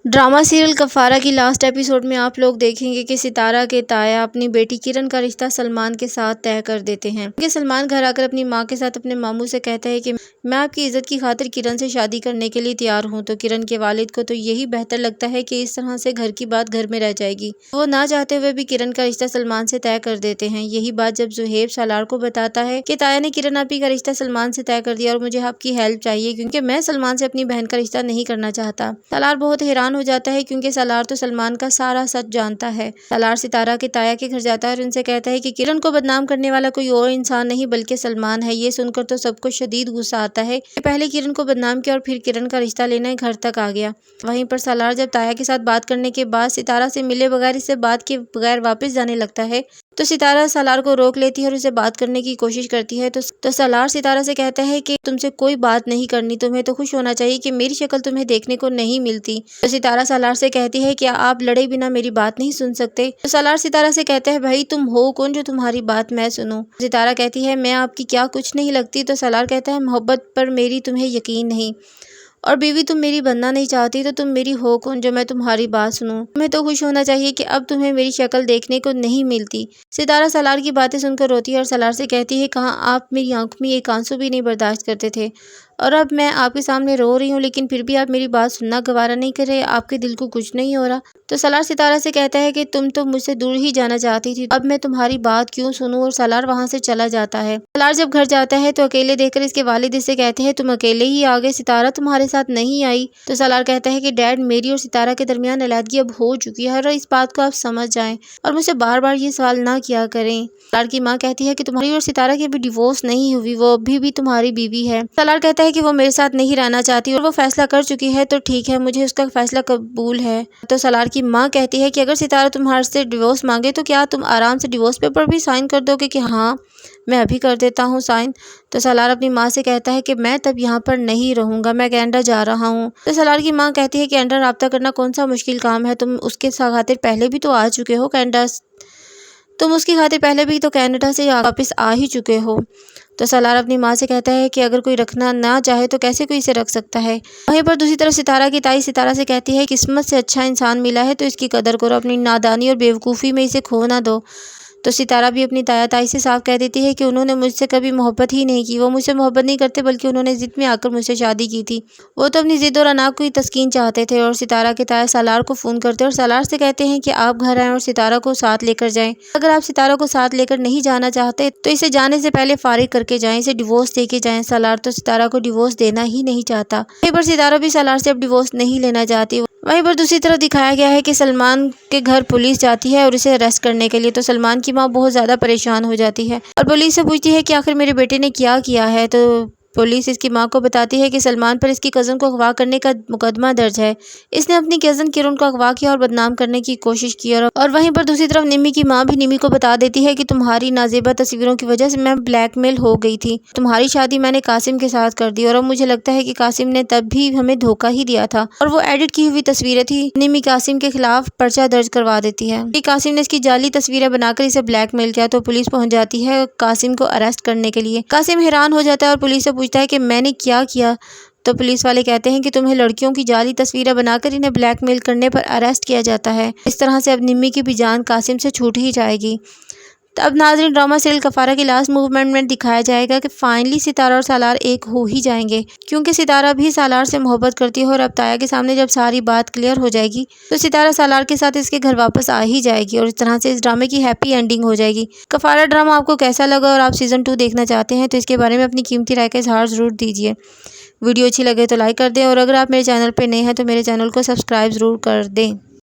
Drama serial कफारा की last episode में आप लोग देखेंगे कि सितारा के ताया अपनी बेटी किरण का रिश्ता सलमान के साथ तय कर देते हैं कि सलमान घर आकर अपनी मां के साथ अपने मामू से कहता है कि मैं आपकी इज्जत की खातिर किरण से शादी करने के लिए तैयार हूं। तो किरण के वालिद को तो यही बेहतर लगता है कि इस तरह से घर की बात घर में रह जाएगी। वो ना चाहते हुए भी किरण का रिश्ता सलमान से तय कर देते हैं। यही बात जब जुहेब सालार को बताता है कि ताया ने किरण आपी का रिश्ता सलमान से तय कर दिया और मुझे आपकी हेल्प चाहिए क्योंकि मैं सलमान से अपनी बहन का रिश्ता नहीं करना चाहता। सालार बहुत हैरान हो जाता है क्योंकि सालार तो सलमान का सारा सच जानता है। सालार सितारा के ताया के घर जाता है और उनसे कहता है कि किरण को बदनाम करने वाला कोई और इंसान नहीं बल्कि सलमान है। ये सुनकर तो सबको शदीद गुस्सा आता है कि पहले किरण को बदनाम किया और फिर किरण का रिश्ता लेने घर तक आ गया। वहीं पर सालार जब ताया के साथ बात करने के बाद सितारा से मिले बगैर इससे बात के बगैर वापस जाने लगता है तो सितारा सालार को रोक लेती है और उसे बात करने की कोशिश करती है। तो सालार सितारा से कहता है कि तुमसे कोई बात नहीं करनी, तुम्हें तो खुश होना चाहिए कि मेरी शक्ल तुम्हें देखने को नहीं मिलती। तो सितारा सालार से कहती है कि आप लड़े बिना मेरी बात नहीं सुन सकते। तो सालार सितारा से कहता है भाई तुम हो कौन जो तुम्हारी बात मैं सुनूं। सितारा कहती है मैं आपकी क्या कुछ नहीं लगती। तो सालार कहता है मोहब्बत पर मेरी तुम्हें यकीन नहीं और बीवी तुम मेरी बनना नहीं चाहती तो तुम मेरी हो कौन जो मैं तुम्हारी बात सुनूं। तुम्हें तो खुश होना चाहिए कि अब तुम्हें मेरी शक्ल देखने को नहीं मिलती। सितारा सालार की बातें सुनकर रोती है और सालार से कहती है कहाँ आप मेरी आंखों में एक आंसू भी नहीं बर्दाश्त करते थे और अब मैं आपके सामने रो रही हूँ लेकिन फिर भी आप मेरी बात सुनना गवारा नहीं कर रहे, आपके दिल को कुछ नहीं हो रहा। तो सालार सितारा से कहता है कि तुम तो मुझसे दूर ही जाना चाहती थी, अब मैं तुम्हारी बात क्यों सुनूं। और सालार वहां से चला जाता है। सालार जब घर जाता है तो अकेले देखकर इसके वालिद इससे कहते हैं तुम अकेले ही आ गए, सितारा तुम्हारे साथ नहीं आई। तो सालार कहता है कि डैड मेरी और सितारा के दरमियान अलहदगी अब हो चुकी है और इस बात को आप समझ जाएं और मुझसे बार बार ये सवाल ना किया करें। सालार की माँ कहती है कि तुम्हारी और सितारा की अभी डिवोर्स नहीं हुई, वो अभी भी तुम्हारी बीवी है। सालार कहता है कि वो मेरे साथ नहीं रहना चाहती और वो फैसला कर चुकी है तो ठीक है, मुझे उसका फैसला कबूल है। तो सालार की माँ कहती है कि अगर सितारा तुम्हारे से डिवोर्स मांगे तो क्या तुम आराम से डिवोर्स पेपर भी साइन कर दोगे कि हाँ मैं अभी कर देता हूँ साइन। तो सालार अपनी माँ से कहता है कि मैं तब यहाँ पर नहीं रहूँगा, मैं कनाडा जा रहा हूँ। तो सालार की माँ कहती है कि कनाडा राब्ता करना कौन सा मुश्किल काम है, तुम उसके खातिर पहले भी तो आ चुके हो कनाडा, तुम उसकी खातिर पहले भी तो कनाडा से वापस आ ही चुके हो। तो सालार अपनी माँ से कहता है कि अगर कोई रखना ना चाहे तो कैसे कोई इसे रख सकता है। वहीं पर दूसरी तरफ सितारा की ताई सितारा से कहती है किस्मत से अच्छा इंसान मिला है तो इसकी कदर करो, अपनी नादानी और बेवकूफ़ी में इसे खो ना दो। तो सितारा भी अपनी ताया ताई से साफ कह देती है कि उन्होंने मुझसे कभी मोहब्बत ही नहीं की, वो मुझसे मोहब्बत नहीं करते बल्कि उन्होंने ज़िद में आकर मुझसे शादी की थी। वो तो अपनी ज़िद और अनाक को ही तस्कीन चाहते थे। और सितारा के ताया सालार को फ़ोन करते और सालार से कहते हैं कि आप घर आएँ और सितारा को साथ लेकर जाएँ। अगर आप सितारा को साथ लेकर नहीं जाना चाहते तो इसे जाने से पहले फारिग करके जाएँ, इसे डिवोर्स दे के जाएँ। सालार तो सितारा को डिवोर्स देना ही नहीं चाहता। वहीं पर सितारा भी सालार से अब डिवोर्स नहीं लेना चाहती। वहीं पर दूसरी तरफ दिखाया गया है कि सलमान के घर पुलिस जाती है और इसे अरेस्ट करने के लिए। तो सलमान की माँ बहुत ज़्यादा परेशान हो जाती है और पुलिस से पूछती है कि आखिर मेरे बेटे ने क्या किया है। तो पुलिस इसकी माँ को बताती है कि सलमान पर इसकी कज़न को अगवा करने का मुकदमा दर्ज है, इसने अपनी कज़न किरण को अगवा किया और बदनाम करने की कोशिश की। और वहीं पर दूसरी तरफ निमी की माँ भी निमी को बता देती है कि तुम्हारी नाजेबा तस्वीरों की वजह से मैं ब्लैकमेल हो गई थी, तुम्हारी शादी मैंने कासिम के साथ कर दी और अब मुझे लगता है कि कासिम ने तब भी हमें धोखा ही दिया था और वो एडिट की हुई तस्वीरें थी। निमी कासिम के खिलाफ पर्चा दर्ज करवा देती है कि कासिम ने इसकी जाली तस्वीरें बनाकर इसे ब्लैकमेल किया। तो पुलिस पहुंच जाती है कासिम को अरेस्ट करने के लिए। कासिम हैरान हो जाता है और पुलिस से पूछता है कि मैंने क्या किया। तो पुलिस वाले कहते हैं कि तुम्हें लड़कियों की जाली तस्वीरें बनाकर इन्हें ब्लैकमेल करने पर अरेस्ट किया जाता है। इस तरह से अब निम्मी की भी जान कासिम से छूट ही जाएगी। तो अब नाज़रीन ड्रामा सीरियल कफारा की लास्ट मूवमेंट में दिखाया जाएगा कि फाइनली सितारा और सालार एक हो ही जाएंगे क्योंकि सितारा भी सालार से मोहब्बत करती है और अब ताया के सामने जब सारी बात क्लियर हो जाएगी तो सितारा सालार के साथ इसके घर वापस आ ही जाएगी और इस तरह से इस ड्रामे की हैप्पी एंडिंग हो जाएगी। कफारा ड्रामा आपको कैसा लगा और आप सीज़न 2 देखना चाहते हैं तो इसके बारे में अपनी कीमती राय का इजहार ज़रूर दीजिए। वीडियो अच्छी लगे तो लाइक कर दें और अगर आप मेरे चैनल पर नए हैं तो मेरे चैनल को सब्सक्राइब ज़रूर कर दें।